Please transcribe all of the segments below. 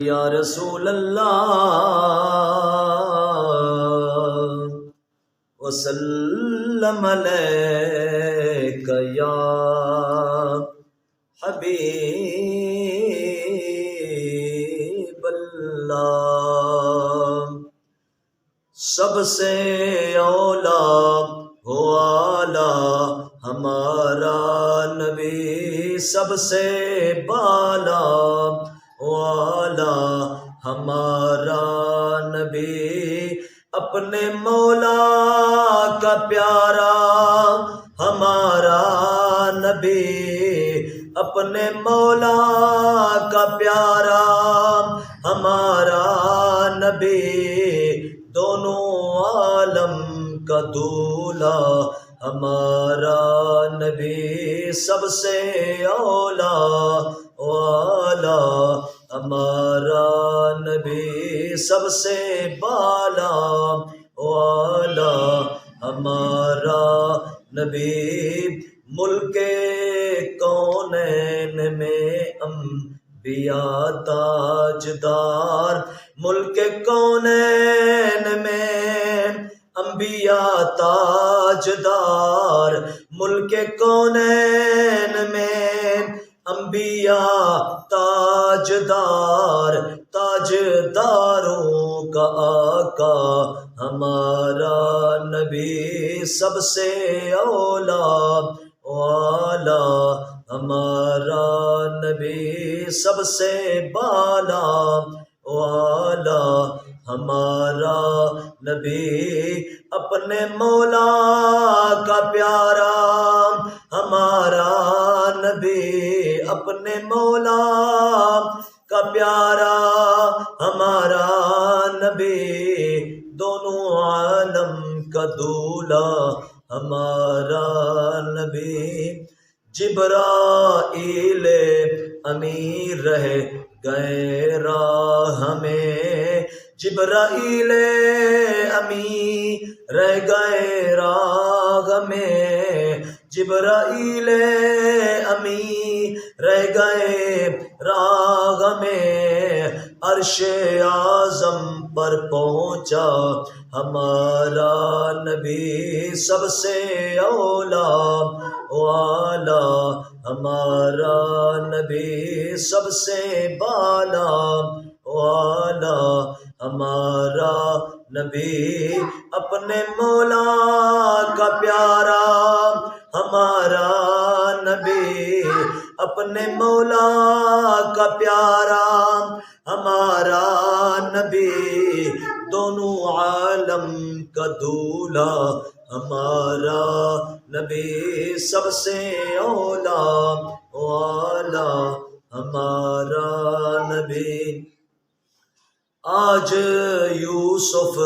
یا رسول اللہ وسلم علیک یا حبیب اللہ۔ سب سے اولا ہو اعلیٰ ہمارا نبی، سب سے بالا ہو اعلیٰ ہمارا نبی، اپنے مولا کا پیارا ہمارا نبی، اپنے مولا کا پیارا ہمارا نبی، دونوں عالم کا دولہا ہمارا نبی، سب سے اولا والا ہمارا نبی، سب سے بالا والا ہمارا نبی، ملک کونین میں انبیاء تاجدار، ملک کونین میں انبیاء تاجدار، ملک کونین میں انبیاء تاجدار، تاجداروں کا آقا ہمارا نبی، سب سے اولا والا ہمارا نبی، سب سے بالا والا ہمارا نبی، اپنے مولا کا پیارا ہمارا نبی، اپنے مولا کا پیارا ہمارا نبی، دونوں عالم کا دولہا ہمارا نبی، جبرائیل امین رہ گئے راہ میں، جبرائیل امین رہ گئے راہ میں، جبرائیل امین رہ گئے راہ میں، عرش اعظم پر پہنچا ہمارا نبی، سب سے اولا والا ہمارا نبی، سب سے بالا والا ہمارا نبی، اپنے مولا کا پیارا ہمارا نبی، اپنے مولا کا پیارا ہمارا نبی، دونوں عالم کا دولہا ہمارا نبی، سب سے اولا والا ہمارا نبی، آج یوسف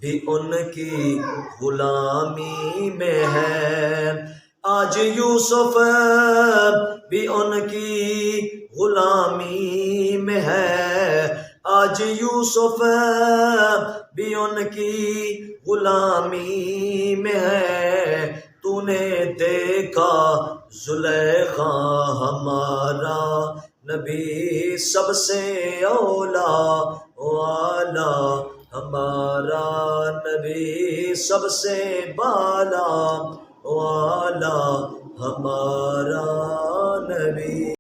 بھی ان کی غلامی میں ہے، آج یوسف بھی ان کی غلامی میں ہے، آج یوسف بھی ان کی غلامی میں ہے، تو نے دیکھا زلیخا ہمارا نبی، سب سے اولا والا ہمارا نبی، سب سے بالا والا ہمارا نبی۔